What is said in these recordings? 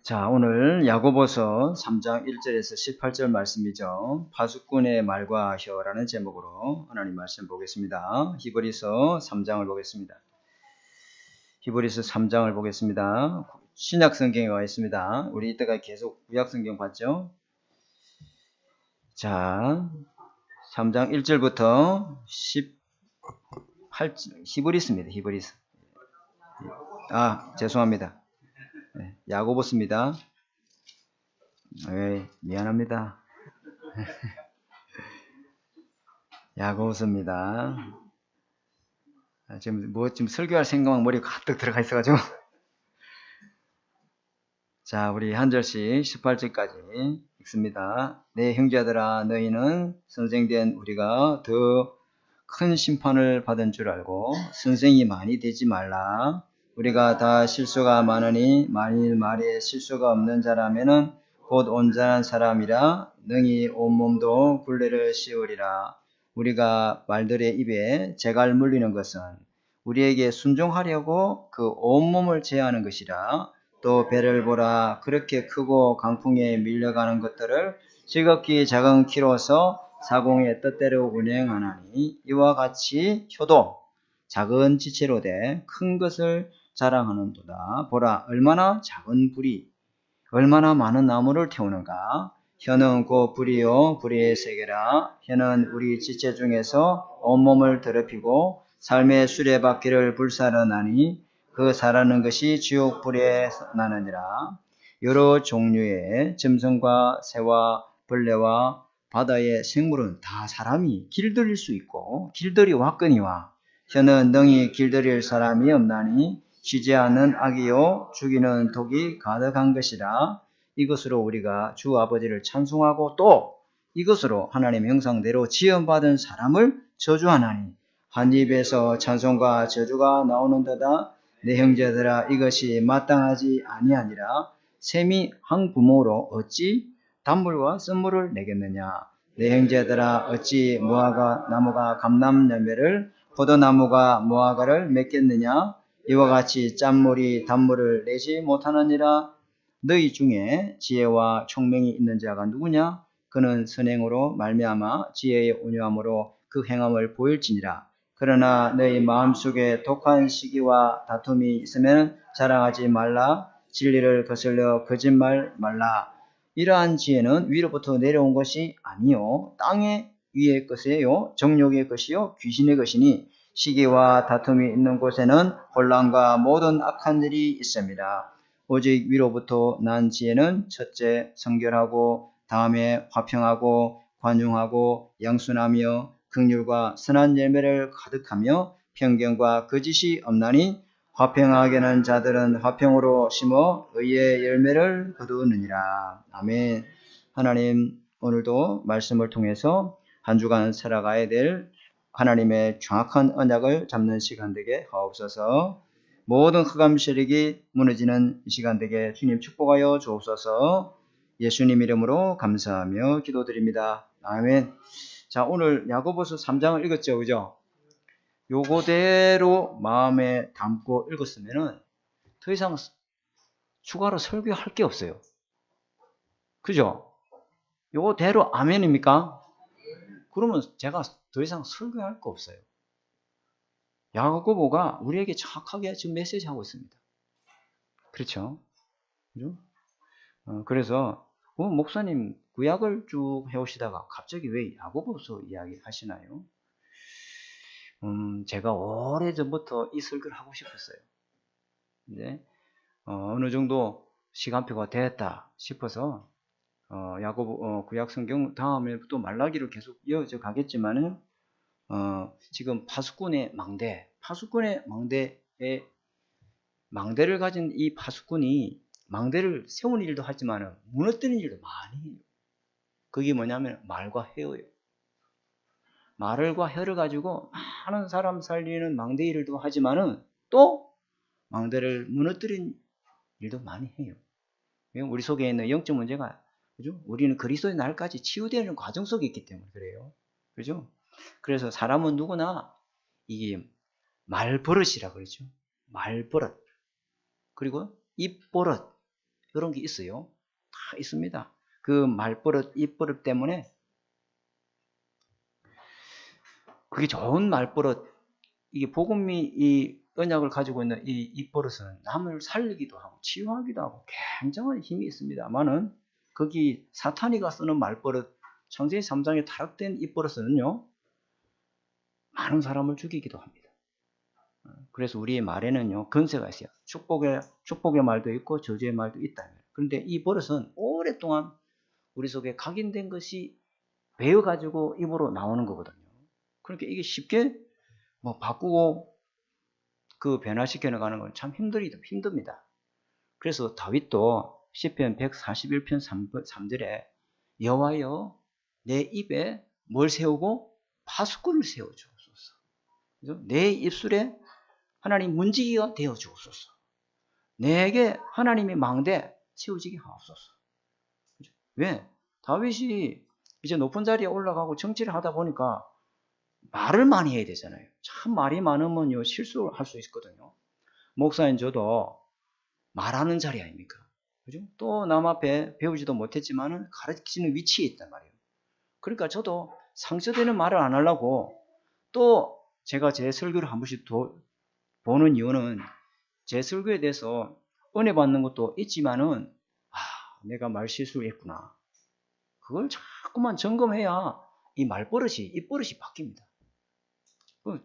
자, 오늘 야고보서 3장 1절에서 18절 말씀이죠. 파수꾼의 말과 하여라는 제목으로 하나님 말씀 보겠습니다. 히브리서 3장을 보겠습니다. 히브리서 3장을 보겠습니다. 신약 성경에 와 있습니다. 우리 이때가 계속 구약 성경 봤죠? 자, 3장 1절부터 18절, 히브리서입니다. 히브리서. 죄송합니다. 네, 야고보서입니다. 미안합니다. 야고보서입니다. 지금 설교할 생각만 머리에 가득 들어가 있어가지고. 자, 우리 한 절씩 18절까지 읽습니다. 내 형제들아, 너희는 선생된 우리가 더 큰 심판을 받은 줄 알고 선생이 많이 되지 말라. 우리가 다 실수가 많으니 만일 말에 실수가 없는 자라면은 곧 온전한 사람이라 능히 온몸도 굴레를 씌우리라. 우리가 말들의 입에 재갈 물리는 것은 우리에게 순종하려고 그 온몸을 제하는 것이라. 또 배를 보라. 그렇게 크고 강풍에 밀려가는 것들을 지극히 작은 키로서 사공의 뜻대로 운행하나니 이와 같이 효도 작은 지체로 돼 큰 것을 자랑하는도다. 보라, 얼마나 작은 불이 얼마나 많은 나무를 태우는가. 혀는 곧 불이요 불의 세계라. 혀는 우리 지체 중에서 온몸을 더럽히고 삶의 수레바퀴를 불사르나니 그 사라는 것이 지옥 불에 나느니라. 여러 종류의 짐승과 새와 벌레와 바다의 생물은 다 사람이 길들일 수 있고 길들이 왔거니와 혀는 능히 길들일 사람이 없나니 쉬지 않는 악이요 죽이는 독이 가득한 것이라. 이것으로 우리가 주 아버지를 찬송하고 또 이것으로 하나님의 형상대로 지음받은 사람을 저주하나니 한 입에서 찬송과 저주가 나오는도다. 내 형제들아, 이것이 마땅하지 아니하니라. 샘이 한 부모로 어찌 단물과 쓴물을 내겠느냐. 내 형제들아, 어찌 무화과 나무가 감람 열매를 포도나무가 무화과를 맺겠느냐. 이와 같이 짠물이 단물을 내지 못하느니라. 너희 중에 지혜와 총명이 있는 자가 누구냐? 그는 선행으로 말미암아 지혜의 온유함으로 그 행함을 보일지니라. 그러나 너희 마음속에 독한 시기와 다툼이 있으면 자랑하지 말라. 진리를 거슬려 거짓말 말라. 이러한 지혜는 위로부터 내려온 것이 아니요 땅의 위의 것이요 정욕의 것이요 귀신의 것이니 시기와 다툼이 있는 곳에는 혼란과 모든 악한 일이 있습니다. 오직 위로부터 난 지혜는 첫째 성결하고 다음에 화평하고 관용하고 양순하며 긍휼과 선한 열매를 가득하며 편견과 거짓이 없나니 화평하게는 자들은 화평으로 심어 의의 열매를 거두느니라. 아멘. 하나님, 오늘도 말씀을 통해서 한 주간 살아가야 될 하나님의 정확한 언약을 잡는 시간 되게 하옵소서. 모든 흑암 세력이 무너지는 이 시간 되게 주님 축복하여 주옵소서. 예수님 이름으로 감사하며 기도드립니다. 아멘. 자, 오늘 야고보서 3장을 읽었죠, 그죠? 요거대로 마음에 담고 읽었으면은 더 이상 추가로 설교할 게 없어요. 그죠? 요거대로 아멘입니까? 그러면 제가 더 이상 설교할 거 없어요. 야고보가 우리에게 정확하게 지금 메시지 하고 있습니다. 그렇죠? 그죠? 그래서 목사님 구약을 쭉 해오시다가 갑자기 왜 야고보서 이야기 하시나요? 제가 오래전부터 이 설교를 하고 싶었어요. 이제 어느 정도 시간표가 됐다 싶어서 야고보 구약 성경 다음에 또 말라기로 계속 이어져 가겠지만은 지금 파수꾼의 망대의 망대를 가진 이 파수꾼이 망대를 세우는 일도 하지만 무너뜨리는 일도 많이 해요. 그게 뭐냐면 말과 혀예요. 말과 혀를 가지고 많은 사람 살리는 망대 일도 하지만은 또 망대를 무너뜨린 일도 많이 해요. 우리 속에 있는 영적 문제가, 그죠? 우리는 그리스도의 날까지 치유되는 과정 속에 있기 때문에 그래요. 그죠? 그래서 사람은 누구나 이게 말버릇이라 그러죠. 말버릇. 그리고 입버릇. 그런 게 있어요. 다 있습니다. 그 말버릇, 입버릇 때문에 그게 좋은 말버릇, 이게 복음이 이 언약을 가지고 있는 이 입버릇은 남을 살리기도 하고 치유하기도 하고 굉장한 힘이 있습니다만은 거기 사탄이가 쓰는 말버릇, 창세기 3장에 타락된 입버릇은요 많은 사람을 죽이기도 합니다. 그래서 우리의 말에는요 근세가 있어요. 축복의 말도 있고 저주의 말도 있다. 그런데 이 버릇은 오랫동안 우리 속에 각인된 것이 배워가지고 입으로 나오는 거거든요. 그러니까 이게 쉽게 뭐 바꾸고 그 변화시켜 나가는 건 참 힘듭니다. 그래서 다윗도 시편 141편 3절에 여호와여 내 입에 뭘 세우고 파수꾼을 세워 주옵소서. 내 입술에 하나님 문지기가 되어 주옵소서. 내게 하나님이 망대 세우지게 하옵소서. 왜? 다윗이 이제 높은 자리에 올라가고 정치를 하다 보니까 말을 많이 해야 되잖아요. 참 말이 많으면요 실수할 수 있거든요. 목사인 저도 말하는 자리 아닙니까? 그죠? 또 남 앞에 배우지도 못했지만은 가르치는 위치에 있단 말이에요. 그러니까 저도 상처되는 말을 안 하려고 또 제가 제 설교를 한 번씩 보는 이유는 제 설교에 대해서 은혜 받는 것도 있지만은 내가 말 실수를 했구나. 그걸 자꾸만 점검해야 이 말버릇이 입버릇이 바뀝니다.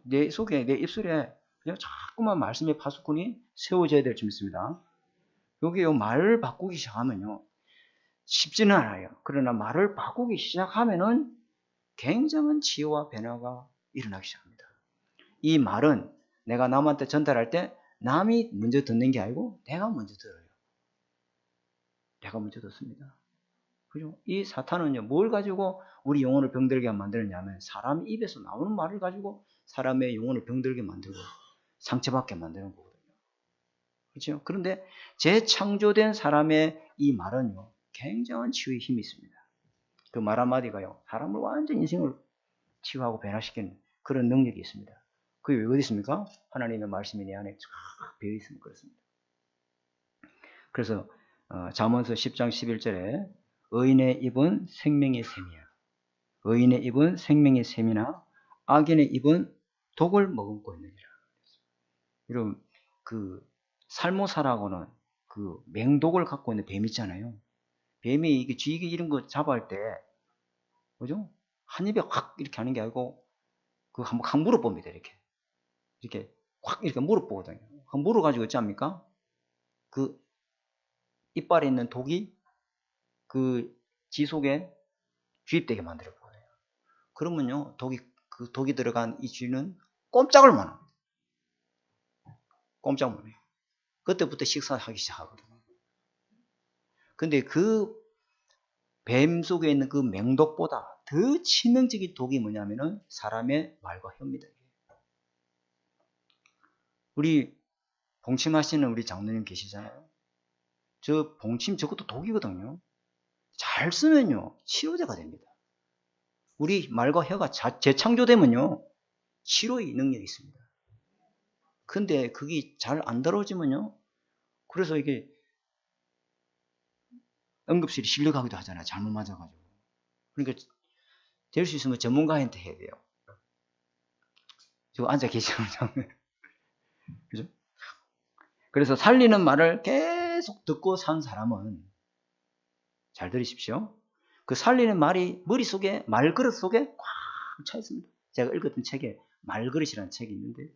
내 속에 내 입술에 그냥 자꾸만 말씀의 파수꾼이 세워져야 될 줄 믿습니다. 여기요 말을 바꾸기 시작하면요 쉽지는 않아요. 그러나 말을 바꾸기 시작하면은 굉장한 치유와 변화가 일어나기 시작합니다. 이 말은 내가 남한테 전달할 때 남이 먼저 듣는 게 아니고 내가 먼저 들어요. 내가 먼저 듣습니다. 그죠? 이 사탄은요 뭘 가지고 우리 영혼을 병들게 만드느냐면 사람 입에서 나오는 말을 가지고 사람의 영혼을 병들게 만들고 상처받게 만드는 거거든요. 그렇죠? 그런데 재창조된 사람의 이 말은요 굉장한 치유의 힘이 있습니다. 그 말 한마디가요 사람을 완전 인생을 치유하고 변화시키는 그런 능력이 있습니다. 그게 왜 어디 있습니까? 하나님의 말씀이 내 안에 쫙 배어 있으면 그렇습니다. 그래서 잠언서 10장 11절에 의인의 입은 생명의 샘이야. 의인의 입은 생명의 샘이나 악인의 입은 독을 머금고 있느니라. 여러분 그 살모사라고는 그 맹독을 갖고 있는 뱀 있잖아요. 뱀이 이게 쥐기 이런 거 잡아할 때, 그죠? 한 입에 확 이렇게 하는 게 아니고, 그 한번 확 물어봅니다, 이렇게 확 이렇게 물어보거든요. 확 물어가지고 어찌합니까? 그 이빨에 있는 독이 그 쥐 속에 주입되게 만들어버려요. 그러면요, 그 독이 들어간 이 쥐는 꼼짝을 못 합니다. 꼼짝 못 해요. 그때부터 식사하기 시작하거든요. 근데 그 뱀 속에 있는 그 맹독보다 더 치명적인 독이 뭐냐면은 사람의 말과 혀입니다. 우리 봉침하시는 우리 장로님 계시잖아요. 저 봉침 저것도 독이거든요. 잘 쓰면요 치료제가 됩니다. 우리 말과 혀가 재창조되면요 치료의 능력이 있습니다. 근데 그게 잘 안 다뤄지면요 그래서 이게 응급실에 실려가기도 하잖아요. 잘못 맞아가지고. 그러니까 될 수 있으면 전문가한테 해야 돼요. 저 앉아 계시는 장면. 그죠? 그래서 살리는 말을 계속 듣고 산 사람은 잘 들으십시오. 그 살리는 말이 머릿속에 말그릇 속에 꽉 차 있습니다. 제가 읽었던 책에 말그릇이라는 책이 있는데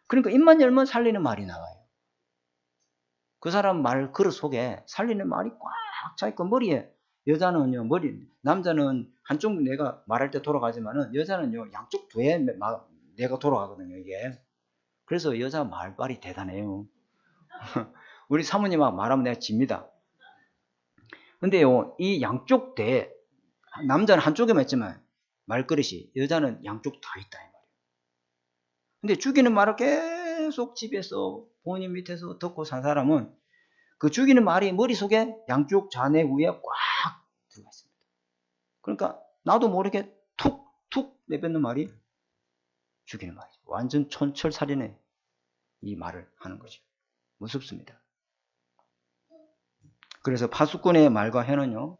그러니까 입만 열면 살리는 말이 나와요. 그 사람 말그릇 속에 살리는 말이 꽉 차 있고 머리에 여자는요 남자는 한쪽 내가 말할 때 돌아가지만은 여자는요 양쪽 뒤에 내가 돌아가거든요 이게. 그래서 여자 말발이 대단해요. 우리 사모님하고 말하면 내가 집니다. 근데요 이 양쪽 대 남자는 한쪽에만 있지만 말그릇이 여자는 양쪽 다 있다 이 말이에요. 근데 죽이는 말을 계속 집에서 부모님 밑에서 듣고 산 사람은 그 죽이는 말이 머릿속에 양쪽 좌뇌 우에 꽉 들어가 있습니다. 그러니까 나도 모르게 툭툭 내뱉는 말이 죽이는 말이죠. 완전 촌철살인의 이 말을 하는 거죠. 무섭습니다. 그래서 파수꾼의 말과 혀는요,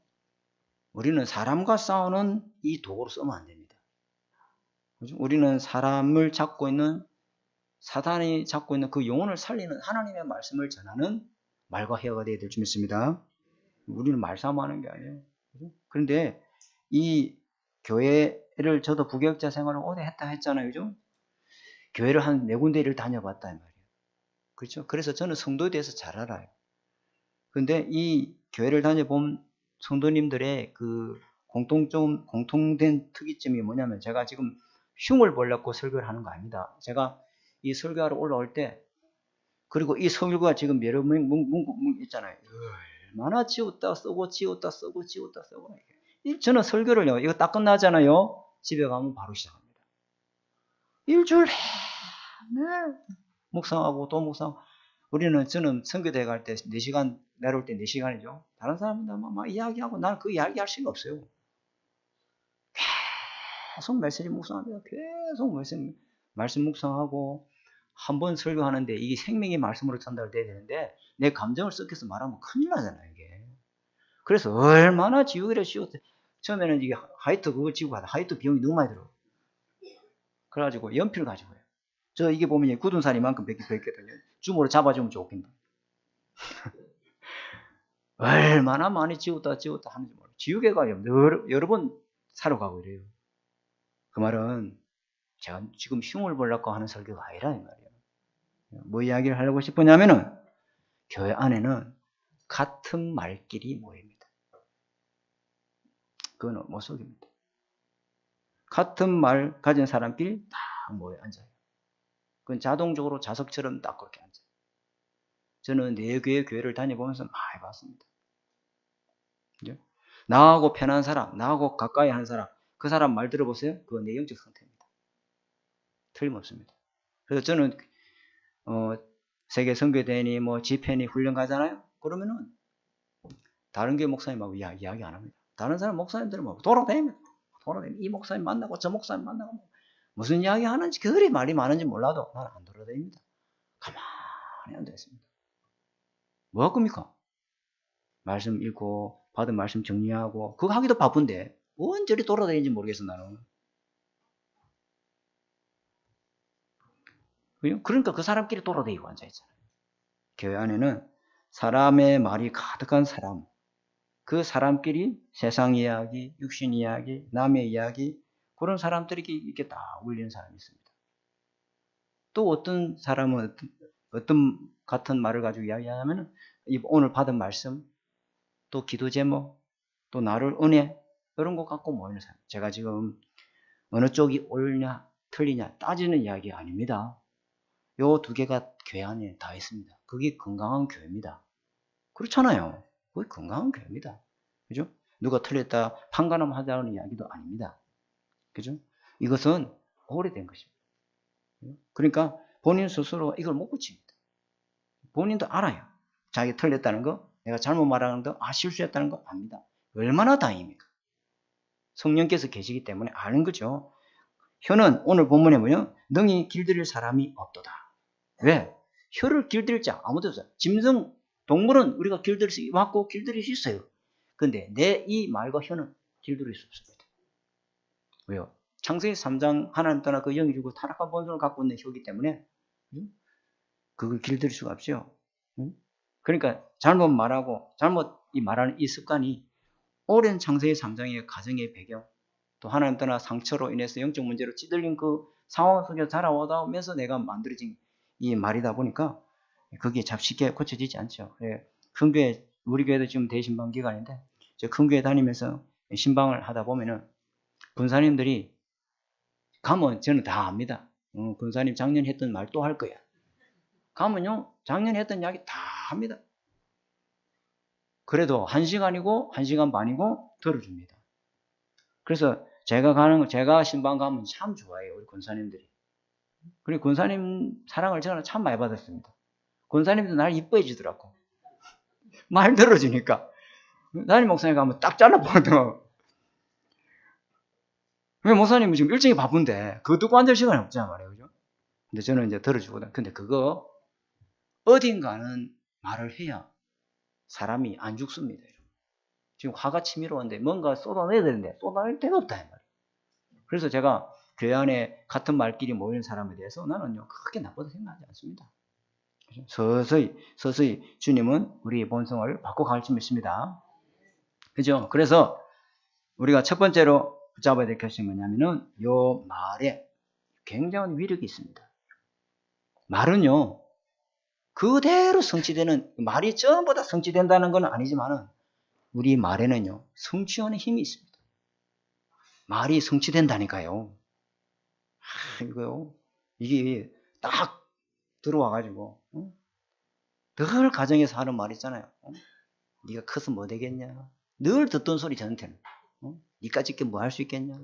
우리는 사람과 싸우는 이 도구로 쓰면 안 됩니다. 그죠? 우리는 사람을 잡고 있는, 사단이 잡고 있는 그 영혼을 살리는 하나님의 말씀을 전하는 말과 혀가 되어야 될 줄 믿습니다. 우리는 말싸움하는 게 아니에요. 그죠? 그런데 이 교회를 저도 부교육자 생활을 오래 했다 했잖아요. 그죠? 교회를 한 4군데를 다녀봤다 이 말이에요. 그렇죠? 그래서 저는 성도에 대해서 잘 알아요. 근데 이 교회를 다녀본 성도님들의 그 공통된 특이점이 뭐냐면, 제가 지금 흉을 보려고 설교를 하는 거 아닙니다. 제가 이 설교하러 올라올 때, 그리고 이 설교가 지금 여러 문 있잖아요. 얼마나 지웠다 쓰고 지웠다 쓰고 지웠다 쓰고. 저는 설교를요, 이거 딱 끝나잖아요. 집에 가면 바로 시작합니다. 일주일 내내 묵상하고 또 묵상. 저는 선교대 갈 때 4시간, 내려올 때 4시간이죠. 다른 사람은 막 이야기하고 나는 그 이야기할 수가 없어요. 계속 메시지 묵상합니다. 계속 말씀 묵상하고, 한 번 설교하는데 이게 생명의 말씀으로 전달돼야 되는데 내 감정을 섞여서 말하면 큰일 나잖아요, 이게. 그래서 얼마나 지우기를 지웠대. 처음에는 이게 하이트 그걸 지우고 하다 하이트 비용이 너무 많이 들어. 그래가지고 연필을 가지고 해요. 저 이게 보면 굳은 살이 만큼 뱉거든요. 줌으로 잡아주면 좋겠다. 얼마나 많이 지웠다 하는지 모르겠어요. 지우개가 여러 번 사러 가고 이래요. 그 말은 제가 지금 흉을 보려고 하는 설교가 아니라 이 말이에요. 뭐 이야기를 하려고 싶으냐면은, 교회 안에는 같은 말끼리 모입니다. 그건 못 속입니다. 같은 말 가진 사람끼리 딱 모여 앉아요. 그건 자동적으로 자석처럼 딱 그렇게 앉아요. 저는 4개의 교회를 다녀보면서 많이 봤습니다. 그죠? 나하고 편한 사람, 나하고 가까이 하는 사람, 그 사람 말 들어보세요. 그거 내 영적 상태입니다. 틀림없습니다. 그래서 저는 세계 선교대회니 뭐 집회니 훈련 가잖아요. 그러면은 다른 교회 목사님하고 이야기 안 합니다. 다른 사람 목사님들은 뭐 돌아다닙니다. 이 목사님 만나고 저 목사님 만나고 무슨 이야기 하는지, 그리 말이 많은지 몰라도 나는 안 돌아다닙니다. 가만히 앉아 있습니다. 뭐 할 겁니까? 말씀 읽고 받은 말씀 정리하고 그거 하기도 바쁜데 언제 저리 돌아다니는지 모르겠어 나는. 그러니까 그 사람끼리 돌아다니고 앉아있잖아요. 교회 안에는 사람의 말이 가득한 사람, 그 사람끼리 세상 이야기, 육신 이야기, 남의 이야기, 그런 사람들이 이렇게 다 울리는 사람이 있습니다. 또 어떤 사람은 어떤 같은 말을 가지고 이야기하냐면, 오늘 받은 말씀, 또 기도 제목, 또 나를 은혜, 이런 거 갖고 모이는 사람. 제가 지금 어느 쪽이 옳냐 틀리냐 따지는 이야기 아닙니다. 요 2개가 교회 안에 다 있습니다. 그게 건강한 교회입니다. 그렇잖아요. 그게 건강한 교회입니다. 그죠? 누가 틀렸다 판가름하자는 이야기도 아닙니다. 그죠? 이것은 오래된 것입니다. 그러니까 본인 스스로 이걸 못 고칩니다. 본인도 알아요. 자기 틀렸다는 거, 내가 잘못 말하는 거, 실수했다는 거 압니다. 얼마나 다행입니까? 성령께서 계시기 때문에 아는 거죠. 혀는 오늘 본문에 뭐냐? 능히 길들일 사람이 없도다. 왜? 혀를 길들일 자 아무도 없어요. 짐승, 동물은 우리가 길들일 수 맞고 길들일 수 있어요. 근데 내 이 말과 혀는 길들일 수 없습니다. 왜요? 창세기 3장 하나님 떠나 그 영이 주고 타락한 본성을 갖고 있는 혀이기 때문에 그걸 길들일 수가 없죠. 그러니까 잘못 말하고 잘못 말하는 이 습관이 오랜 창세기 3장의 가정의 배경, 또 하나님 떠나 상처로 인해서 영적 문제로 찌들린 그 상황 속에 자라오다 오면서 내가 만들어진 이 말이다 보니까 그게 쉽게 고쳐지지 않죠. 큰 교회, 우리 교회도 지금 대신방 기간인데, 저 큰 교회 다니면서 신방을 하다 보면은 권사님들이 가면 저는 다 압니다. 권사님 작년 했던 말 또 할 거야. 가면요, 작년 했던 이야기 다 합니다. 그래도 1시간이고 1시간 반이고 들어줍니다. 그래서 제가 신방 가면 참 좋아해요, 우리 권사님들이. 그리고 권사님 사랑을 저는 참 많이 받았습니다. 권사님도 날 이뻐해 주더라고. 말 들어주니까. 담임 목사님 가면 딱 잘라버리더라고. 왜 목사님은 지금 일정이 바쁜데 그거 듣고 앉을 시간이 없잖아 말이에요. 그죠? 근데 저는 이제 들어주거든. 근데 그거 어딘가는 말을 해야 사람이 안 죽습니다. 지금 화가 치밀어 오는데 뭔가 쏟아내야 되는데 쏟아낼 데가 없다. 그래서 제가 교회 안에 같은 말끼리 모이는 사람에 대해서 나는요, 크게 나쁘다 생각하지 않습니다. 서서히 주님은 우리의 본성을 바꿔갈 줄 믿습니다. 그죠? 그래서 우리가 첫 번째로 붙잡아야 될 것이 뭐냐면은 요 말에 굉장한 위력이 있습니다. 말은요, 그대로 성취되는, 말이 전부 다 성취된다는 건 아니지만은 우리 말에는요, 성취하는 힘이 있습니다. 말이 성취된다니까요. 이거요. 이게 딱 들어와가지고, 늘 가정에서 하는 말 있잖아요. 네가 커서 뭐 되겠냐. 늘 듣던 소리 저한테는. 니까짓 게 뭐 할 수 있겠냐.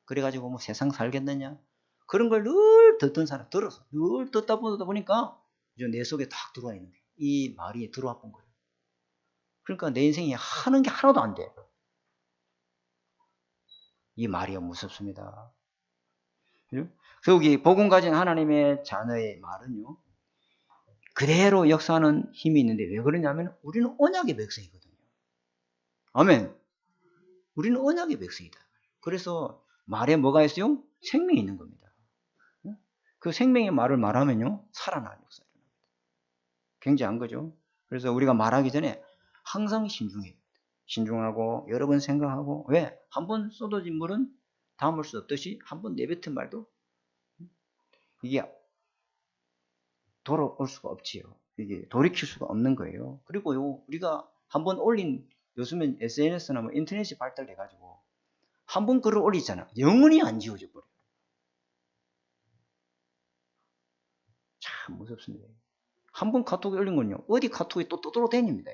그래가지고 뭐 세상 살겠느냐. 그런 걸 늘 듣던 사람, 들어서 늘 듣다 보니까 이제 내 속에 딱 들어와 있는 거예요. 이 말이 들어와 본 거예요. 그러니까 내 인생에 하는 게 하나도 안 돼. 이 말이요, 무섭습니다. 그래서 여기 복음 가진 하나님의 자녀의 말은요, 그대로 역사하는 힘이 있는데 왜 그러냐면 우리는 언약의 백성이거든요. 아멘. 우리는 언약의 백성이다. 그래서 말에 뭐가 있어요? 생명이 있는 겁니다. 그 생명의 말을 말하면요, 살아나는 역사가 일어납니다. 굉장한 거죠. 그래서 우리가 말하기 전에 항상 신중하고 여러 번 생각하고, 왜? 한 번 쏟아진 물은 담을 수 없듯이 한 번 내뱉은 말도 이게 돌아올 수가 없지요. 이게 돌이킬 수가 없는 거예요. 그리고요, 우리가 한 번 올린, 요즘엔 SNS나 뭐 인터넷이 발달돼가지고 한 번 글을 올리잖아. 영원히 안 지워져 버려요. 참 무섭습니다. 한 번 카톡에 올린 건요, 어디 카톡에 또 떠돌아다닙니다.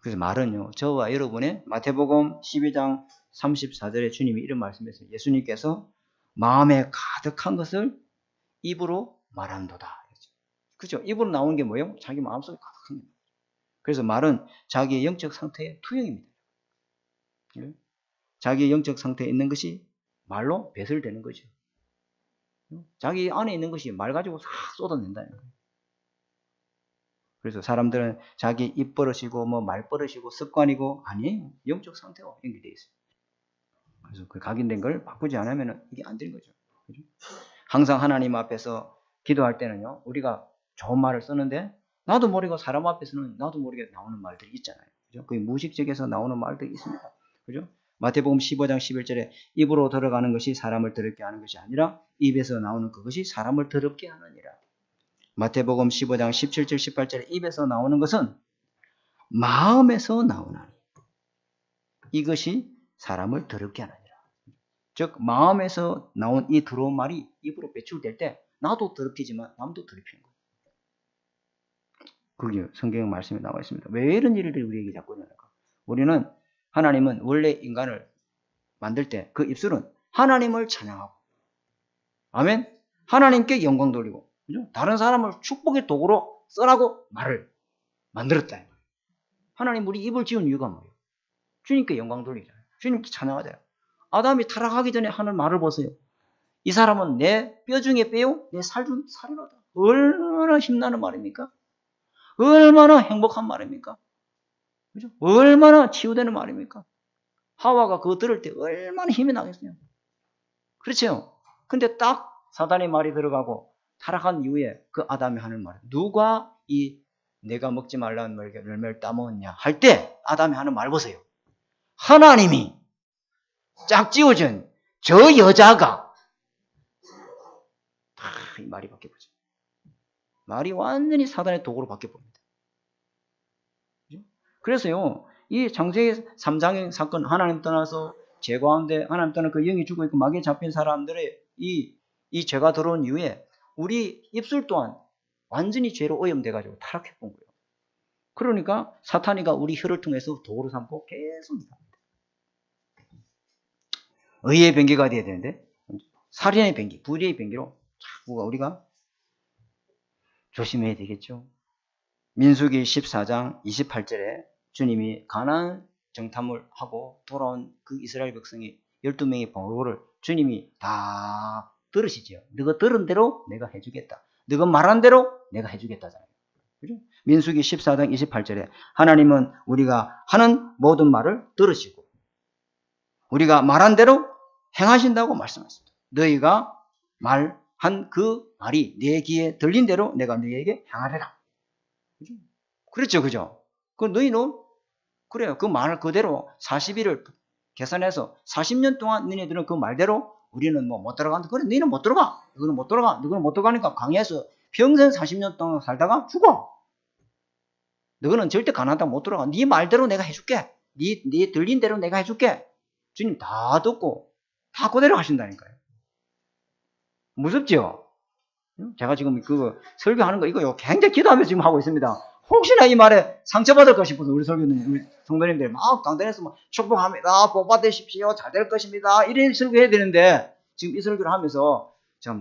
그래서 말은요, 저와 여러분의 마태복음 12장 34절에 주님이 이런 말씀했어요. 예수님께서 마음에 가득한 것을 입으로 말한도다. 그죠? 입으로 나오는 게 뭐예요? 자기 마음속에 가득한 겁니다. 그래서 말은 자기의 영적 상태의 투영입니다. 자기의 영적 상태에 있는 것이 말로 배설되는 거죠. 자기 안에 있는 것이 말 가지고 싹 쏟아낸다는 거예요. 그래서 사람들은 자기 입 버릇이고 뭐 말 버릇이고 습관이고 아니에요. 영적 상태와 연결되어 있어요. 그래서 그 각인된 걸 바꾸지 않으면 이게 안 되는 거죠. 그죠? 항상 하나님 앞에서 기도할 때는요, 우리가 좋은 말을 쓰는데 나도 모르게 사람 앞에서는 나도 모르게 나오는 말들이 있잖아요. 그죠? 그 무의식적에서 나오는 말들이 있습니다. 그죠? 마태복음 15장 11절에 입으로 들어가는 것이 사람을 더럽게 하는 것이 아니라 입에서 나오는 그것이 사람을 더럽게 하느니라. 마태복음 15장 17절 18절에 입에서 나오는 것은 마음에서 나오나니 이것이 사람을 더럽게 하느니라. 즉 마음에서 나온 이 더러운 말이 입으로 배출될 때 나도 더럽히지만 남도 더럽히는 거예요. 그게 성경 말씀에 나와 있습니다. 왜 이런 일들이 우리에게 자꾸 일어날까? 우리는, 하나님은 원래 인간을 만들 때 그 입술은 하나님을 찬양하고, 아멘, 하나님께 영광 돌리고, 그죠? 다른 사람을 축복의 도구로 써라고 말을 만들었다. 하나님 우리 입을 지은 이유가 뭐예요? 주님께 영광 돌리잖아요. 주님께 찬양하잖아요. 아담이 타락하기 전에 하는 말을 보세요. 이 사람은 내 뼈 중에 뼈요, 내 살 중에 살이로다. 얼마나 힘나는 말입니까? 얼마나 행복한 말입니까? 그죠? 얼마나 치유되는 말입니까? 하와가 그거 들을 때 얼마나 힘이 나겠어요. 그렇죠? 근데 딱 사단의 말이 들어가고 타락한 이후에 그 아담이 하는 말, 누가 이 내가 먹지 말라는 열매를 따먹었냐 할 때 아담이 하는 말 보세요. 하나님이 짝지어진 저 여자가, 이 말이 바뀌어버죠. 말이 완전히 사단의 도구로 바뀌어버립니다. 그래서요, 이 창세기 3장의 사건, 하나님 떠나서 제거하는데 하나님 떠나 그 영이 죽어 있고 마귀에 잡힌 사람들의 이 죄가 들어온 이후에 우리 입술 또한 완전히 죄로 오염돼가지고 타락해 본 거예요. 그러니까 사탄이가 우리 혀를 통해서 도구로 삼고 계속 합니다. 의의 변기가 돼야 되는데 살인의 변기, 불의의 변기로 자꾸 우리가 조심해야 되겠죠. 민수기 14장 28절에 주님이 가나안 정탐을 하고 돌아온 그 이스라엘 백성이 12명의 보고를 주님이 다 들으시죠. 너가 들은 대로 내가 해주겠다. 너가 말한 대로 내가 해주겠다잖아요. 그죠? 민수기 14장 28절에 하나님은 우리가 하는 모든 말을 들으시고 우리가 말한 대로 행하신다고 말씀하셨습니다. 너희가 말한 그 말이 내 귀에 들린 대로 내가 너희에게 행하리라. 그죠? 그렇죠, 그죠? 그 너희는 그래요. 그 말 그대로 40일을 계산해서 40년 동안 너희들은 그 말대로 우리는 뭐 못 들어간다. 그래, 너희는 못 들어가. 너희는 못 들어가. 너희는 못 들어가니까 강해서 평생 40년 동안 살다가 죽어. 너희는 절대 가나다 못 들어가. 네 말대로 내가 해줄게. 네 들린 대로 내가 해줄게. 주님 다 듣고 다 그대로 하신다니까요. 무섭죠? 제가 지금 그 설교하는 거 이거 굉장히 기도하면서 지금 하고 있습니다. 혹시나 이 말에 상처받을까 싶어서 우리 설교는 우리 성도님들 막 강단에서 막 축복합니다. 복 받으십시오. 잘 될 것입니다. 이런 설교해야 되는데 지금 이 설교를 하면서 제가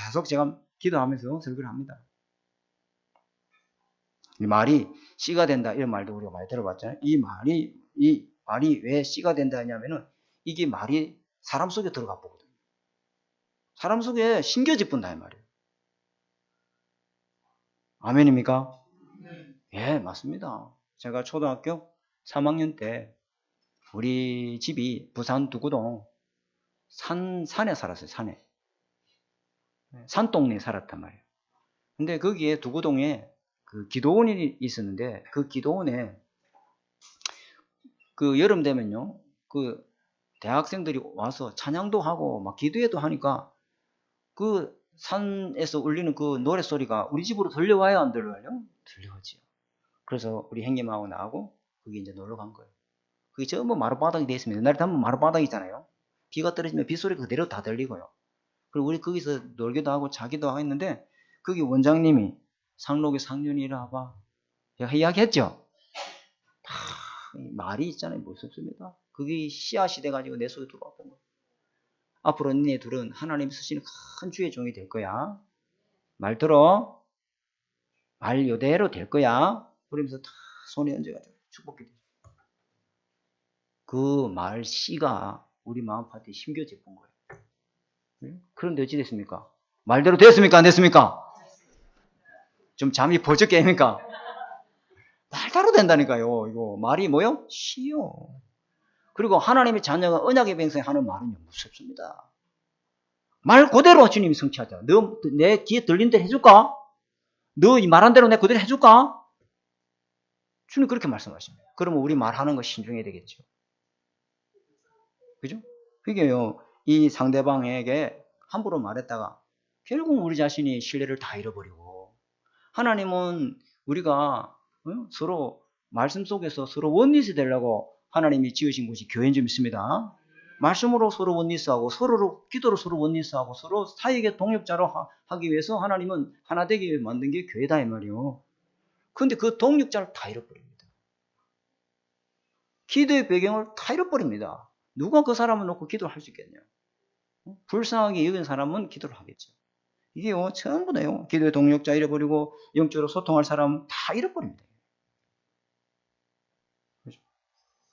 계속 제가 기도하면서 설교를 합니다. 이 말이 씨가 된다 이런 말도 우리가 많이 들어봤잖아요. 이 말이 왜 씨가 된다 하냐면은 이게 말이 사람 속에 들어가 보거든요. 사람 속에 심겨져 본다 이 말이에요. 아멘입니까? 예, 맞습니다. 제가 초등학교 3학년 때 우리 집이 부산 두구동 산에 살았어요. 산에. 산동네에 살았단 말이에요. 근데 거기에 두구동에 그 기도원이 있었는데 그 기도원에 그 여름 되면요. 그 대학생들이 와서 찬양도 하고 막 기도회도 하니까 그 산에서 울리는 그 노래소리가 우리 집으로 들려와요, 안 들려와요? 들려오지요. 그래서 우리 형님하고 나하고 거기 이제 놀러 간 거예요. 그게 전부 마룻바닥이 돼 있습니다. 옛날에 하면 마룻바닥이잖아요. 비가 떨어지면 빗소리가 그대로 다 들리고요. 그리고 우리 거기서 놀기도 하고 자기도 했는데 거기 원장님이 상록의 상륜이라 와봐. 제가 이야기했죠. 말이 있잖아요. 무섭습니다. 그게 씨앗이 돼가지고 내 속에 들어와 본 거예요. 앞으로 너네 둘은 하나님 쓰시는 큰 주의 종이 될 거야. 말 들어. 말 요대로 될 거야. 그러면서 다 손에 얹어가지고 축복해 주죠. 그 말 씨가 우리 마음 파트에 심겨져 본 거예요. 그런데 어찌 됐습니까? 말대로 됐습니까? 안 됐습니까? 좀 잠이 벌쩍 깨니까 말대로 된다니까요. 이거 말이 뭐요? 씨요. 그리고 하나님의 자녀가 언약의 백성하는 말은요 무섭습니다. 말 그대로 주님이 성취하자. 너 내 귀에 들린 대로 해줄까? 너 이 말한 대로 내 그대로 해줄까? 주님 그렇게 말씀하십니다. 그러면 우리 말하는 거 신중해야 되겠죠. 그죠? 그게요, 이 상대방에게 함부로 말했다가 결국 우리 자신이 신뢰를 다 잃어버리고 하나님은 우리가 서로 말씀 속에서 서로 원리스 되려고 하나님이 지으신 곳이 교회인 줄 믿습니다. 말씀으로 서로 원리스하고 서로로 기도로 서로 원리스하고 서로 사역의 동역자로 하기 위해서 하나님은 하나 되기 위해 만든 게 교회다 이 말이요. 그런데 그 동역자를 다 잃어버립니다. 기도의 배경을 다 잃어버립니다. 누가 그 사람을 놓고 기도를 할 수 있겠냐? 불쌍하게 여긴 사람은 기도를 하겠죠. 이게요 전부 다요 기도의 동역자 잃어버리고 영적으로 소통할 사람 다 잃어버립니다.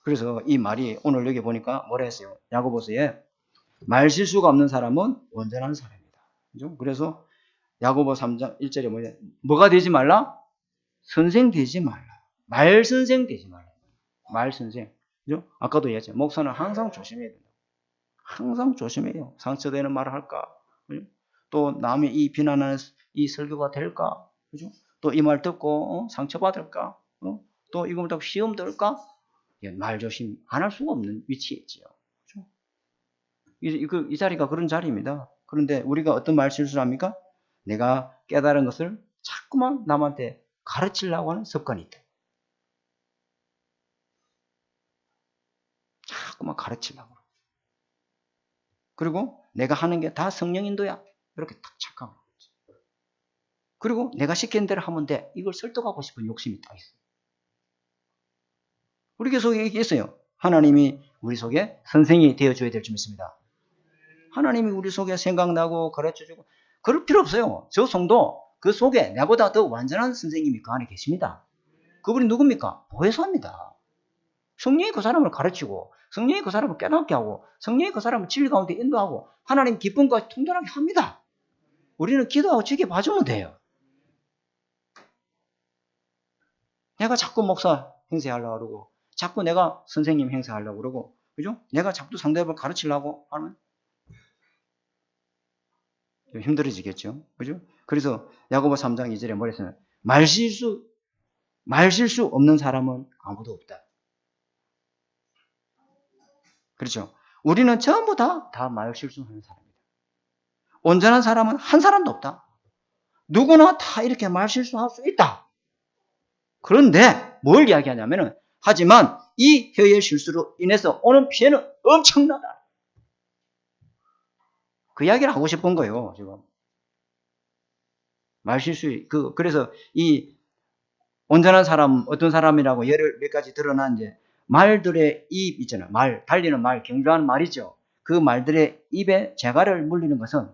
그래서 이 말이 오늘 여기 보니까 뭐라 했어요? 야고보서에 말 실수가 없는 사람은 온전한 사람이다. 그죠? 그래서 야고보 3장 1절에 뭐가 되지 말라? 선생 되지 말라. 말 선생 되지 말라. 말 선생. 그죠? 아까도 얘기했죠. 목사는 항상 조심해야 된다. 항상 조심해요. 상처되는 말을 할까? 그죠? 또 남이 이 비난하는 이 설교가 될까? 그죠? 또 이 말 듣고 상처받을까? 또 이거 듣고 시험 들까? 말 조심 안 할 수가 없는 위치에 있지요. 그렇죠? 이 자리가 그런 자리입니다. 그런데 우리가 어떤 말 실수를 합니까? 내가 깨달은 것을 자꾸만 남한테 가르치려고 하는 습관이 있다. 자꾸만 가르치려고. 그리고 내가 하는 게 다 성령 인도야. 이렇게 딱 착각하고. 그리고 내가 시키는 대로 하면 돼. 이걸 설득하고 싶은 욕심이 딱 있어요. 우리 속에 있어요. 하나님이 우리 속에 선생이 되어줘야 될 줄 믿습니다. 하나님이 우리 속에 생각나고 가르쳐주고 그럴 필요 없어요. 저 성도 그 속에 나보다 더 완전한 선생님이 그 안에 계십니다. 그분이 누굽니까? 보혜사입니다. 성령이 그 사람을 가르치고 성령이 그 사람을 깨닫게 하고 성령이 그 사람을 진리 가운데 인도하고 하나님 기쁨과 통달하게 합니다. 우리는 기도하고 지게 봐주면 돼요. 내가 자꾸 목사 행세하려고 그러고, 자꾸 내가 선생님 행세하려고 그러고, 그죠? 내가 자꾸 상대방을 가르치려고 하면 좀 힘들어지겠죠. 그죠? 그래서 야고보 3장 2절에 뭐랬어요? 말실수 없는 사람은 아무도 없다. 그렇죠? 우리는 전부 다 말실수하는 사람입니다. 온전한 사람은 한 사람도 없다. 누구나 다 이렇게 말실수할 수 있다. 그런데 뭘 이야기하냐면은, 하지만 이 혀의 실수로 인해서 오는 피해는 엄청나다. 그 이야기를 하고 싶은 거예요, 지금. 말실수, 그래서 이 온전한 사람, 어떤 사람이라고 예를 몇 가지 드러나는데, 말들의 입 있잖아요. 달리는 말, 경주하는 말이죠. 그 말들의 입에 재갈을 물리는 것은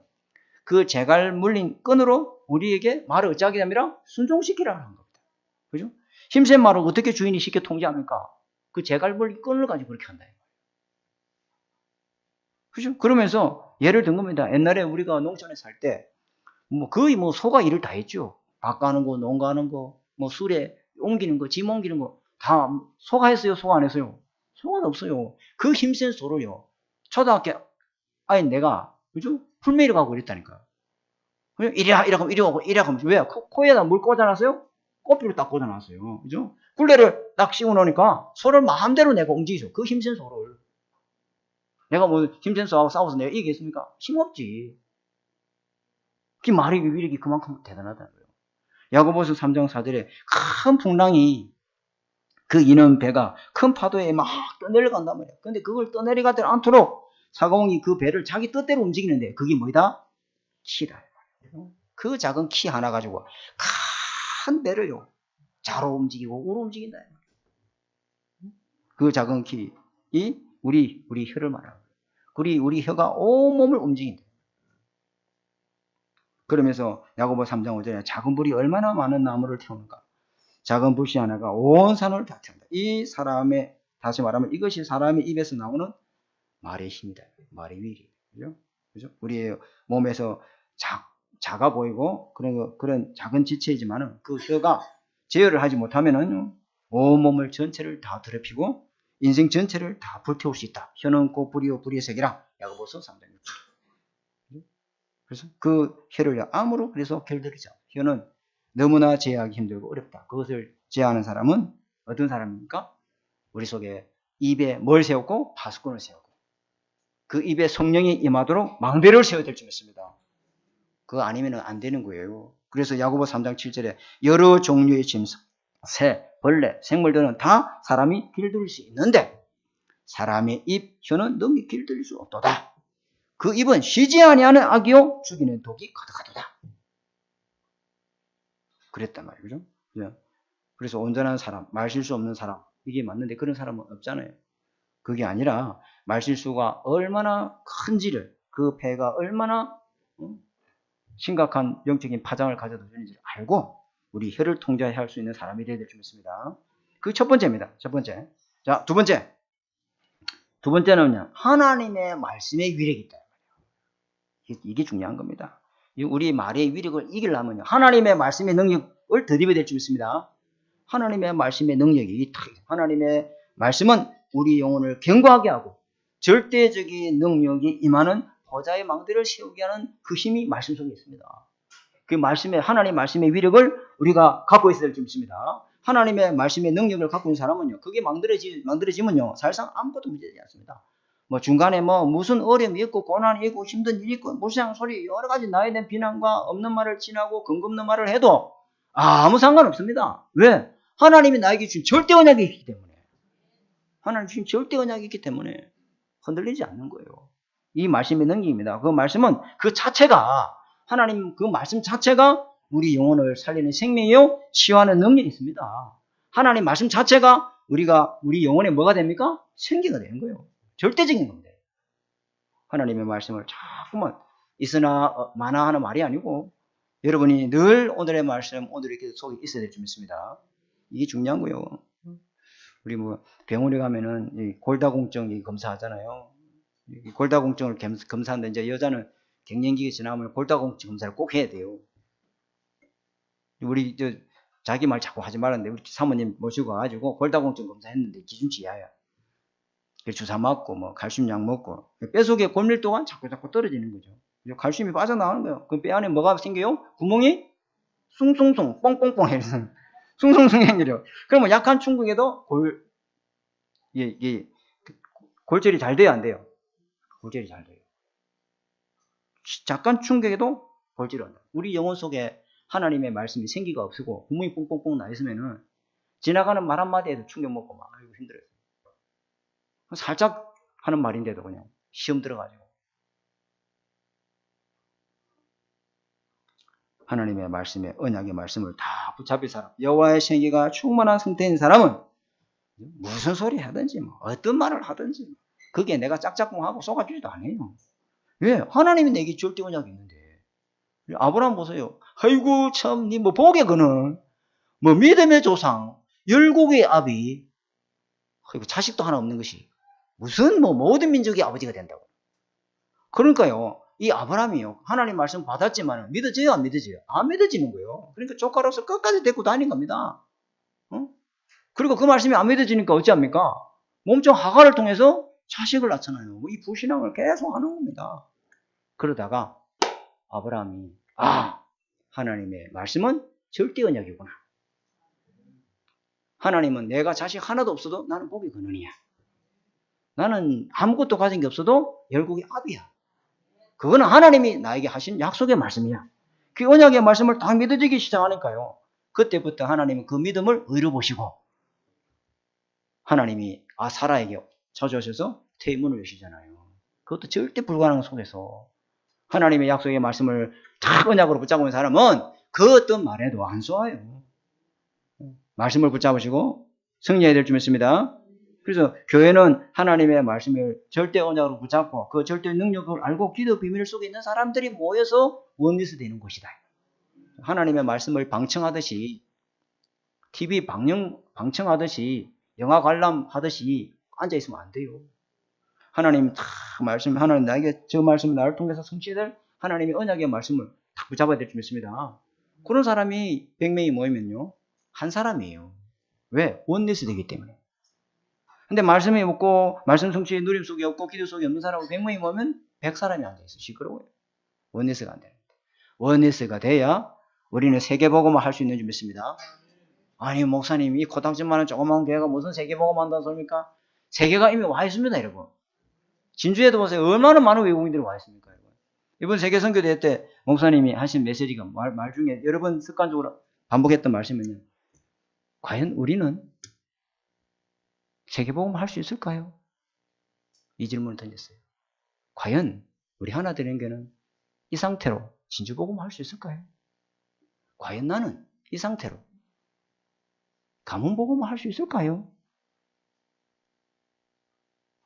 그 재갈 물린 끈으로 우리에게 말을 어찌하게 됩니다? 순종시키라는 겁니다. 그죠? 힘센 말을 어떻게 주인이 쉽게 통제합니까? 그 재갈 물린 끈을 가지고 그렇게 한다. 그죠? 그러면서 예를 든 겁니다. 옛날에 우리가 농촌에 살 때, 거의 소가 일을 다 했죠. 밭 가는 거, 농 가는 거, 술에 옮기는 거, 짐 옮기는 거, 다 소가 했어요? 소가 안 했어요? 소가 없어요. 그 힘센 소를요. 초등학교, 내가, 그죠? 풀메이를 가고 이랬다니까. 이래가면, 왜? 코에다 물 꽂아놨어요? 꼬피를 딱 꽂아놨어요. 그죠? 굴레를 딱 씌워놓으니까 소를 마음대로 내가 움직이죠. 그 힘센 소를. 내가 힘센 소하고 싸워서 내가 이기겠습니까? 힘없지. 그 말의 위력이 그만큼 대단하다는 거예요. 야고보서 3장 4절에 큰 풍랑이 그 이는 배가 큰 파도에 막 떠내려간단 말이에요. 근데 그걸 떠내려가지 않도록 사공이 그 배를 자기 뜻대로 움직이는데 그게 뭐다? 키다. 그 작은 키 하나 가지고 큰 배를요. 좌로 움직이고 우로 움직인다. 그 작은 키, 우리 혀를 말하는 거예요. 우리 혀가 온몸을 움직인다. 그러면서 야고보 3장 5절에 작은 불이 얼마나 많은 나무를 태우는가. 작은 불씨 하나가 온 산을 다 태운다. 이 사람의, 다시 말하면 이것이 사람의 입에서 나오는 말의 힘이다. 말의 위리. 그죠? 우리의 몸에서 작아 보이고 그런 작은 지체이지만은 그 혀가 제어를 하지 못하면은 온몸을 전체를 다 더럽히고 인생 전체를 다 불태울 수 있다. 혀는 곧 불이요 불의 색이라. 야고보서 3장 6절. 그래서 그 혀를 암으로 그래서 결들이죠. 혀는 너무나 제어하기 힘들고 어렵다. 그것을 제어하는 사람은 어떤 사람입니까? 우리 속에 입에 뭘 세웠고? 파수꾼을 세우고 그 입에 성령이 임하도록 망대를 세워야 될 줄 믿습니다. 그거 아니면 안 되는 거예요. 그래서 야고보 3장 7절에 여러 종류의 짐승, 새, 벌레, 생물들은 다 사람이 길들일 수 있는데 사람의 입, 혀는 능히 길들일 수 없도다. 그 입은 쉬지 아니하는 악이요 죽이는 독이 가득하도다. 그랬단 말이죠. 그래서 온전한 사람, 말실수 없는 사람, 이게 맞는데 그런 사람은 없잖아요. 그게 아니라 말실수가 얼마나 큰지를, 그 폐가 얼마나 심각한 영적인 파장을 가져다 주는지를 알고 우리 혀를 통제할 수 있는 사람이 되어야 될 줄 믿습니다. 그 첫 번째입니다. 첫 번째. 자, 두 번째는요. 하나님의 말씀의 위력이 있다. 이게 중요한 겁니다. 우리 말의 위력을 이기려면요. 하나님의 말씀의 능력을 더입어야 될 줄 믿습니다. 하나님의 말씀의 능력이, 하나님의 말씀은 우리 영혼을 견고하게 하고 절대적인 능력이 임하는 보좌의 망대를 세우게 하는 그 힘이 말씀 속에 있습니다. 그 하나님의 말씀의 위력을 우리가 갖고 있어야 될 줄 믿습니다. 하나님의 말씀의 능력을 갖고 있는 사람은요, 그게 만들어지면요, 사실상 아무것도 문제되지 않습니다. 중간에 무슨 어려움이 있고, 고난이 있고, 힘든 일이 있고, 무시한 소리, 여러 가지 나에 대한 비난과 없는 말을 지나고, 근거 없는 말을 해도 아무 상관없습니다. 왜? 하나님이 나에게 주신 절대 언약이 있기 때문에. 하나님 주신 절대 언약이 있기 때문에 흔들리지 않는 거예요. 이 말씀의 능력입니다. 그 말씀은 그 자체가, 하나님 그 말씀 자체가 우리 영혼을 살리는 생명이요, 치유하는 능력이 있습니다. 하나님 말씀 자체가 우리 영혼에 뭐가 됩니까? 생기가 되는 거예요. 절대적인 겁니다. 하나님의 말씀을 자꾸만 있으나 마나 하는 말이 아니고 여러분이 늘 오늘의 말씀, 오늘의 기도 속에 있어야 될 줄 믿습니다. 이게 중요한 거예요. 우리 병원에 가면은 이 골다공증 검사하잖아요. 이 골다공증을 검사하는데 이제 여자는 갱년기가 지나면 골다공증 검사를 꼭 해야 돼요. 우리 자기 말 자꾸 하지 말았는데 우리 사모님 모시고 가가지고 골다공증 검사했는데 기준치 이하야. 주사 맞고 뭐 칼슘 약 먹고 뼈 속에 골밀도가 자꾸 떨어지는 거죠. 칼슘이 빠져나가는 거예요. 그 뼈 안에 뭐가 생겨요? 구멍이 숭숭숭 뽕뽕뽕 해서 숭숭숭 생겨요. 그러면 약한 충격에도 골절이 잘 돼야 안 돼요? 골절이 잘 돼요. 약간 충격에도 골절이 안 돼요. 우리 영혼 속에 하나님의 말씀이 생기가 없고 구멍이 뽕뽕뽕 나 있으면은 지나가는 말 한마디에도 충격 먹고 막 아이고 힘들어요. 살짝 하는 말인데도 그냥 시험 들어가지고. 하나님의 말씀에 언약의 말씀을 다 붙잡힐 사람, 여호와의 생기가 충만한 상태인 사람은 무슨 소리 하든지 뭐 어떤 말을 하든지 그게 내가 짝짝꿍하고 쏘가지도 않아요. 왜? 하나님이 내게 절대 언약이 있는데. 아브라함 보세요. 아이고 참 니 뭐 복에 거는 뭐 믿음의 조상 열국의 아비 그리고 자식도 하나 없는 것이 무슨 뭐 모든 민족의 아버지가 된다고. 그러니까요. 이 아브라함이요. 하나님 말씀 받았지만 믿어져요? 안 믿어져요? 안 믿어지는 거예요. 그러니까 조카로서 끝까지 데리고 다닌 겁니다. 어? 그리고 그 말씀이 안 믿어지니까 어찌합니까? 몸종 하가를 통해서 자식을 낳잖아요. 이 불신앙을 계속 하는 겁니다. 그러다가 아브라함이 하나님의 말씀은 절대 언약이구나. 하나님은 내가 자식 하나도 없어도 나는 복이 근원이야. 나는 아무것도 가진 게 없어도 열국의 아비야. 그거는 하나님이 나에게 하신 약속의 말씀이야. 그 언약의 말씀을 다 믿어지기 시작하니까요. 그때부터 하나님은 그 믿음을 의로 보시고 하나님이 사라에게 찾아오셔서 태문을 여시잖아요. 그것도 절대 불가능한 속에서 하나님의 약속의 말씀을 다 언약으로 붙잡은 사람은 그 어떤 말에도 안 쏘아요. 말씀을 붙잡으시고 승리해야 될 줄 믿습니다. 그래서 교회는 하나님의 말씀을 절대 언약으로 붙잡고 그 절대 능력을 알고 기도 비밀 속에 있는 사람들이 모여서 원리스 되는 곳이다. 하나님의 말씀을 방청하듯이 TV 방청하듯이 영화 관람하듯이 앉아있으면 안 돼요. 하나님 하나님 나에게 저 말씀을 나를 통해서 성취해야 될 하나님의 언약의 말씀을 딱 붙잡아야 될 줄 믿습니다. 그런 사람이 100명이 모이면요. 한 사람이에요. 왜? 원리스 되기 때문에. 근데 말씀이 없고 말씀 성취의 누림 속에 없고 기도 속에 없는 사람하고 100명이 모이면 100사람이 앉아있어. 시끄러워요. 원리스가 안 되는데. 원리스가 돼야 우리는 세계복음을 할 수 있는 줄 믿습니다. 아니 목사님 이 코딱지만한 조그만 교회가 무슨 세계복음 한다는 소리입니까? 세계가 이미 와 있습니다. 여러분. 진주에도 보세요. 얼마나 많은 외국인들이 와 있습니까? 여러분. 이번 세계선교대회 때 목사님이 하신 메시지가 말 중에 여러 번 습관적으로 반복했던 말씀은요. 과연 우리는 세계복음을 할 수 있을까요? 이 질문을 던졌어요. 과연 우리 하나되는교는 이 상태로 진주복음을 할 수 있을까요? 과연 나는 이 상태로 가문복음을 할 수 있을까요?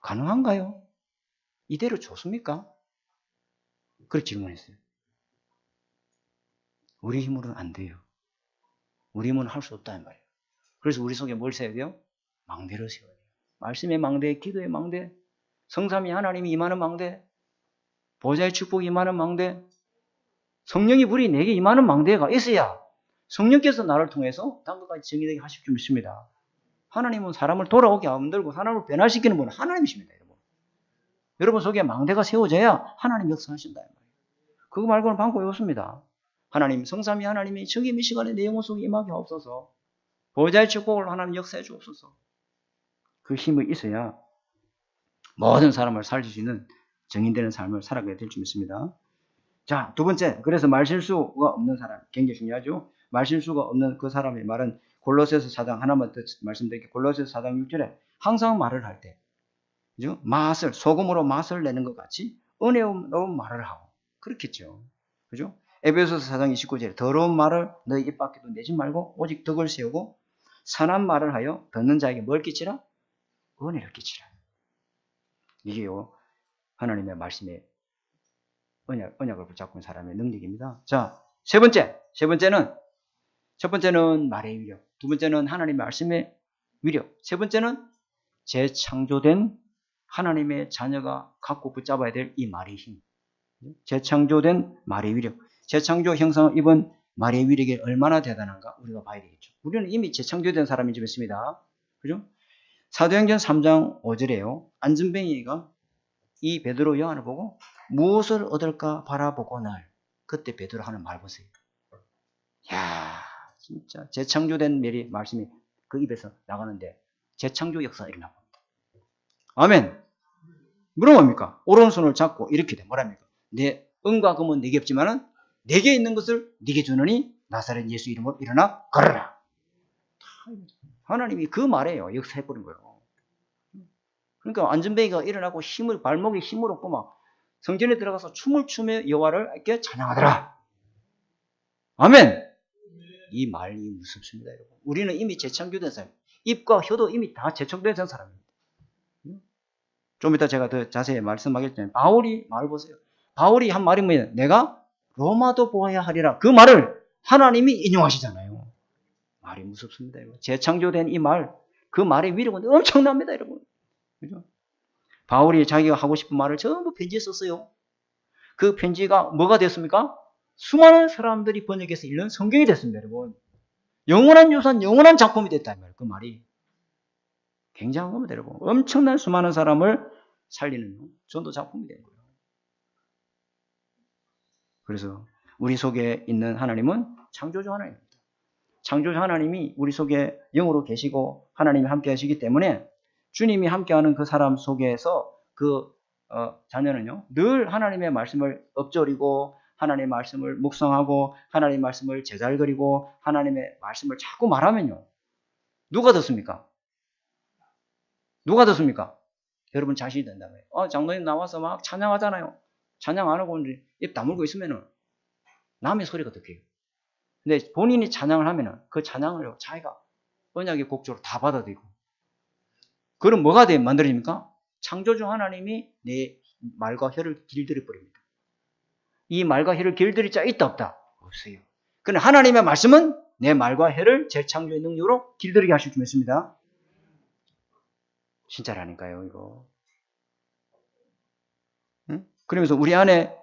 가능한가요? 이대로 좋습니까? 그렇게 질문했어요. 우리 힘으로는 안 돼요. 우리 힘으로는 할 수 없다는 말이에요. 그래서 우리 속에 뭘 세워야 돼요? 망대를 세워야 돼요. 말씀의 망대, 기도의 망대, 성삼위 하나님이 임하는 망대, 보좌의 축복이 임하는 망대, 성령이 불이 내게 임하는 망대가 있어야 성령께서 나를 통해서 당근까지 정의되게 하실 줄 믿습니다. 하나님은 사람을 돌아오게 만들고 사람을 변화시키는 분은 하나님이십니다. 여러분 속에 망대가 세워져야 하나님 역사하신다. 그거 말고는 방법이 없습니다. 하나님, 성삼위 하나님이 저기 이 시간에 내 영혼 속에 임하게 하옵소서. 보좌의 축복을 하나님 역사해 주옵소서. 그 힘이 있어야 모든 사람을 살릴 수 있는 정인되는 삶을 살아가야 될 줄 믿습니다. 자, 두 번째. 그래서 말실수가 없는 사람. 굉장히 중요하죠. 말실수가 없는 그 사람의 말은 골로새서 4장 하나만 더 말씀드릴게요. 골로새서 4장 6절에 항상 말을 할 때 그죠? 맛을 소금으로 맛을 내는 것 같이 은혜로운 말을 하고 그렇겠죠. 그죠? 에베소서 4장 29절에 더러운 말을 너희 입 밖에도 내지 말고 오직 덕을 세우고 선한 말을 하여 듣는 자에게 뭘 끼치라? 은혜를 끼치라. 이게요. 하나님의 말씀에 언약을 붙잡고 있는 사람의 능력입니다. 자, 세 번째는 첫 번째는 말의 위력, 두 번째는 하나님의 말씀의 위력, 세 번째는 재창조된 하나님의 자녀가 갖고 붙잡아야 될 이 말의 힘. 재창조된 말의 위력. 재창조 형상을 입은 말의 위력이 얼마나 대단한가 우리가 봐야 되겠죠. 우리는 이미 재창조된 사람인지 믿습니다. 그죠? 사도행전 3장 5절에요. 안전뱅이가 이 베드로 요한을 보고 무엇을 얻을까 바라보거늘. 그때 베드로 하는 말 보세요. 야, 진짜 재창조된 말씀이 그 입에서 나가는데 재창조 역사가 일어나 봅니다. 아멘. 그럼 뭡니까? 오른손을 잡고 이렇게 돼. 뭐랍니까? 내 은과 금은 내게 없지만은 내게 있는 것을 네게 주느니 나사렛 예수 이름으로 일어나 걸어라. 하나님이 그 말이에요. 역사해버린 거예요. 그러니까 안전뱅이가 일어나고 발목에 힘을 얻고 막 성전에 들어가서 춤을 추며 여호와를 이렇게 찬양하더라. 아멘. 이 말이 무섭습니다, 여러분. 우리는 이미 재창조된 사람, 입과 혀도 이미 다 재창조된 사람입니다. 좀 이따 제가 더 자세히 말씀하겠지만 바울이 말 보세요. 바울이 한 말이 뭐예요? 내가 로마도 보아야 하리라. 그 말을 하나님이 인용하시잖아요. 말이 무섭습니다, 여러분. 재창조된 이 말, 그 말의 위력은 엄청납니다, 여러분. 그죠? 바울이 자기가 하고 싶은 말을 전부 편지에 썼어요. 그 편지가 뭐가 됐습니까? 수많은 사람들이 번역해서 읽는 성경이 됐습니다, 여러분. 영원한 유산, 영원한 작품이 됐다, 이 말. 그 말이. 굉장한 겁니다, 여러분. 엄청난 수많은 사람을 살리는 전도 작품이 된 거예요. 그래서 우리 속에 있는 하나님은 창조주 하나님입니다. 창조주 하나님이 우리 속에 영으로 계시고 하나님이 함께 하시기 때문에 주님이 함께하는 그 사람 속에서 그 자녀는요 늘 하나님의 말씀을 엎조리고 하나님의 말씀을 묵상하고 하나님의 말씀을 제잘거리고 하나님의 말씀을 자꾸 말하면요 누가 듣습니까? 누가 듣습니까? 여러분 자신이 된다고요. 장로님 나와서 막 찬양하잖아요. 찬양 안 하고 입 다물고 있으면은 남의 소리가 듣겨요. 근데 본인이 찬양을 하면은 그 찬양을 자기가 언약의 곡조로 다 받아들이고 그럼 뭐가 만들어집니까? 창조주 하나님이 내 말과 혀를 길들여 버립니다. 이 말과 혀를 길들일 자 있다 없다? 없어요. 그런데 하나님의 말씀은 내 말과 혀를 재창조의 능력으로 길들이게 하실 줄 믿습니다. 진짜라니까요, 이거. 응? 그러면서 우리 안에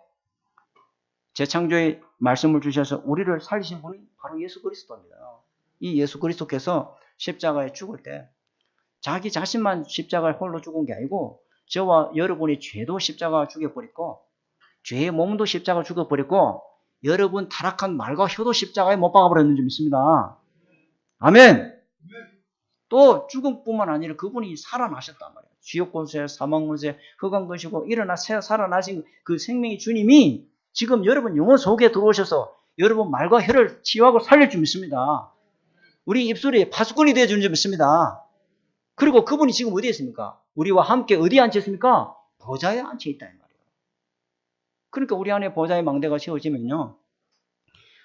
재창조의 말씀을 주셔서 우리를 살리신 분이 바로 예수 그리스도입니다. 이 예수 그리스도께서 십자가에 죽을 때 자기 자신만 십자가에 홀로 죽은 게 아니고 저와 여러분의 죄도 십자가가 죽여버렸고 죄의 몸도 십자가가 죽여버렸고 여러분 타락한 말과 혀도 십자가에 못 박아버렸는지 믿습니다. 아멘. 또 죽음뿐만 아니라 그분이 살아나셨단 말이에요. 지옥권세, 사망권세, 흑암권세고 일어나 살아나신 그 생명의 주님이 지금 여러분 영혼 속에 들어오셔서 여러분 말과 혀를 치유하고 살릴 줄 믿습니다. 우리 입술이 파수꾼이 되어주는 줄 믿습니다. 그리고 그분이 지금 어디에 있습니까? 우리와 함께 어디에 앉혀 있습니까? 보좌에 앉혀 있다 이 말이에요. 그러니까 우리 안에 보좌의 망대가 세워지면요.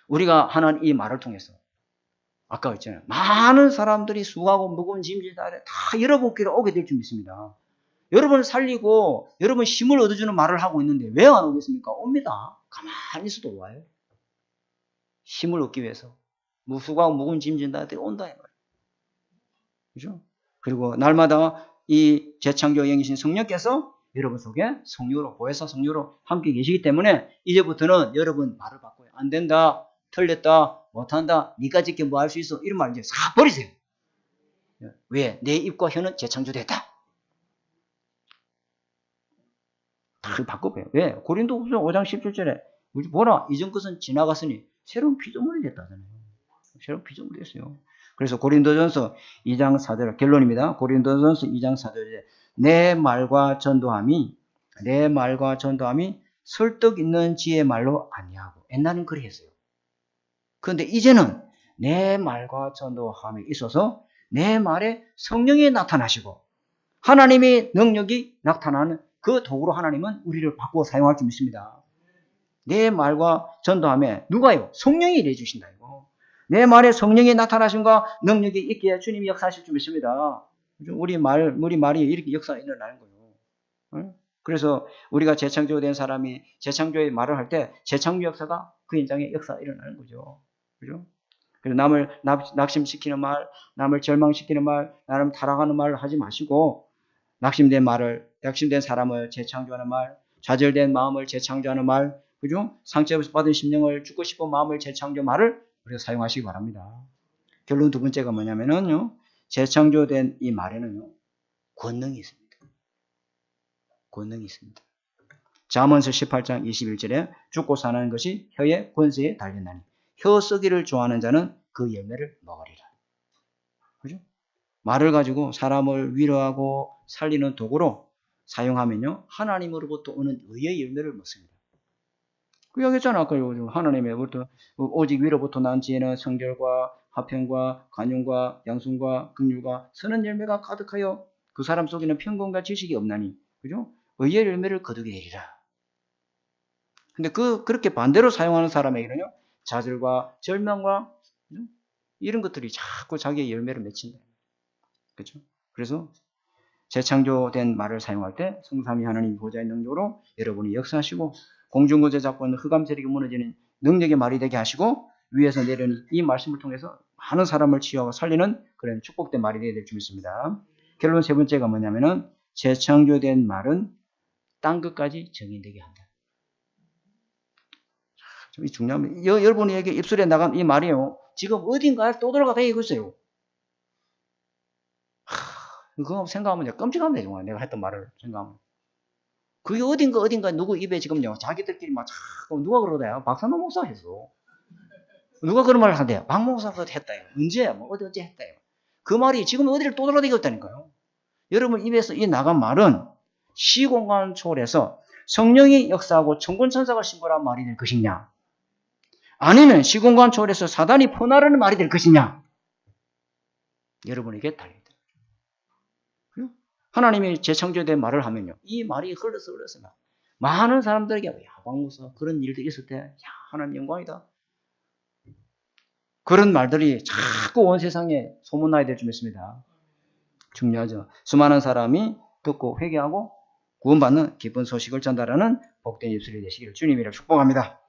우리가 하는 이 말을 통해서 아까 했잖아요. 많은 사람들이 수고하고 무거운 짐질 다 여러분께로 오게 될 줄 믿습니다. 여러분을 살리고 여러분 힘을 얻어주는 말을 하고 있는데 왜 안 오겠습니까? 옵니다. 가만히 있어도 와요. 힘을 얻기 위해서. 수고하고 무거운 짐질 다 온다 이 말이에요. 그죠? 그리고 날마다 이 재창조 영이신 성령께서 여러분 속에 성령으로 보혜사 성령으로 함께 계시기 때문에 이제부터는 여러분 말을 바꿔요. 안 된다. 틀렸다. 못한다. 니가 짓게 뭐 할 수 있어. 이런 말 이제 싹 버리세요. 왜? 내 입과 혀는 재창조됐다. 다 바꿔봐요. 왜? 고린도후서 5장 17절에 보라 이전 것은 지나갔으니 새로운 피조물이 됐다잖아요. 새로운 피조물이 됐어요. 그래서 고린도전서 2장 4절 결론입니다. 고린도전서 2장 4절에 내 말과 전도함이 설득 있는 지의 말로 아니하고 옛날엔 그래 했어요. 그런데 이제는 내 말과 전도함에 있어서 내 말에 성령이 나타나시고 하나님의 능력이 나타나는 그 도구로 하나님은 우리를 바꾸어 사용할 줄 믿습니다. 내 말과 전도함에 누가요? 성령이 일해 주신다 이거. 내 말에 성령이 나타나심과 능력이 있기에 주님이 역사하실 줄 믿습니다. 우리 말이 이렇게 역사가 일어나는 거예요. 그래서 우리가 재창조된 사람이 재창조의 말을 할 때 재창조 역사가 그 현장에 역사가 일어나는 거죠. 그죠? 그래서 남을 낙심시키는 말, 남을 절망시키는 말, 나를 타락하는 말을 하지 마시고 낙심된 사람을 재창조하는 말, 좌절된 마음을 재창조하는 말, 그죠? 상처에서 받은 심령을 죽고 싶은 마음을 재창조 말을 우리가 사용하시기 바랍니다. 결론 두 번째가 뭐냐면은요, 재창조된 이 말에는요, 권능이 있습니다. 권능이 있습니다. 잠언서 18장 21절에 죽고 사는 것이 혀의 권세에 달렸나니 혀 쓰기를 좋아하는 자는 그 열매를 먹으리라. 그죠? 말을 가지고 사람을 위로하고 살리는 도구로 사용하면요, 하나님으로부터 오는 의의 열매를 먹습니다. 그 얘기했잖아. 아까 하나님의부터 오직 위로부터 난 지혜는 성결과 화평과 간용과 양순과 긍휼과 선한 열매가 가득하여 그 사람 속에는 평강과 지식이 없나니, 그죠? 의의 열매를 거두게 되리라. 근데 그렇게 반대로 사용하는 사람에게는요, 좌절과 절망과, 그죠? 이런 것들이 자꾸 자기의 열매를 맺힌다. 그죠? 그래서 재창조된 말을 사용할 때 성삼위 하나님 보좌의 능력으로 여러분이 역사하시고, 공중거제 잡고 있는 흑암 세력이 무너지는 능력의 말이 되게 하시고, 위에서 내려오는 이 말씀을 통해서 많은 사람을 치유하고 살리는 그런 축복된 말이 되어야 될 줄 믿습니다. 결론 세 번째가 뭐냐면은, 재창조된 말은 딴 것까지 정의되게 한다. 이 중요합니다. 여러분에게 입술에 나간 이 말이요, 지금 어딘가에 또 들어가다 있어요. 그거 생각하면 끔찍합니다. 정말 내가 했던 말을 생각하면. 그게 어딘가 누구 입에 지금요, 자기들끼리 막 자꾸 누가 그러대요? 박찬호 목사 했어. 누가 그런 말을 한대요? 박 목사가 했다요. 언제? 어디 했다요. 그 말이 지금 어디를 또 돌아다녔다니까요. 여러분 입에서 이 나간 말은 시공간 초월해서 성령이 역사하고 천군천사가 신고한 말이 될 것이냐, 아니면 시공간 초월해서 사단이 퍼나르는 말이 될 것이냐, 여러분에게 달려있다. 하나님이 재창조된 말을 하면요, 이 말이 흘러서 많은 사람들에게, 야, 박목사 그런 일들이 있을 때, 야, 하나님 영광이다, 그런 말들이 자꾸 온 세상에 소문나야 될 줄 믿습니다. 중요하죠. 수많은 사람이 듣고 회개하고 구원받는 기쁜 소식을 전달하는 복된 입술이 되시기를 주님이라 축복합니다.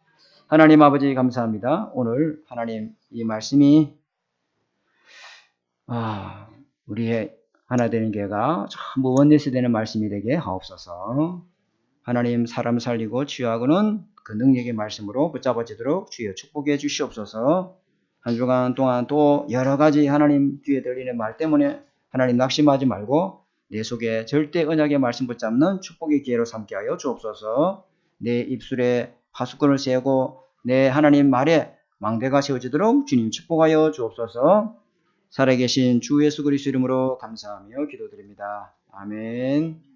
하나님 아버지 감사합니다. 오늘 하나님 이 말씀이 우리의 하나 되는 교회가 전부 원내스 되는 말씀이 되게 하옵소서. 하나님 사람 살리고 치유하고는 그 능력의 말씀으로 붙잡아지도록 주여 축복해 주시옵소서. 한 주간 동안 또 여러 가지 하나님 귀에 들리는 말 때문에 하나님 낙심하지 말고 내 속에 절대 언약의 말씀 붙잡는 축복의 기회로 삼게 하여 주옵소서. 내 입술에 파수꾼을 세우고 내 하나님 말에 망대가 세워지도록 주님 축복하여 주옵소서. 살아계신 주 예수 그리스도 이름으로 감사하며 기도드립니다. 아멘.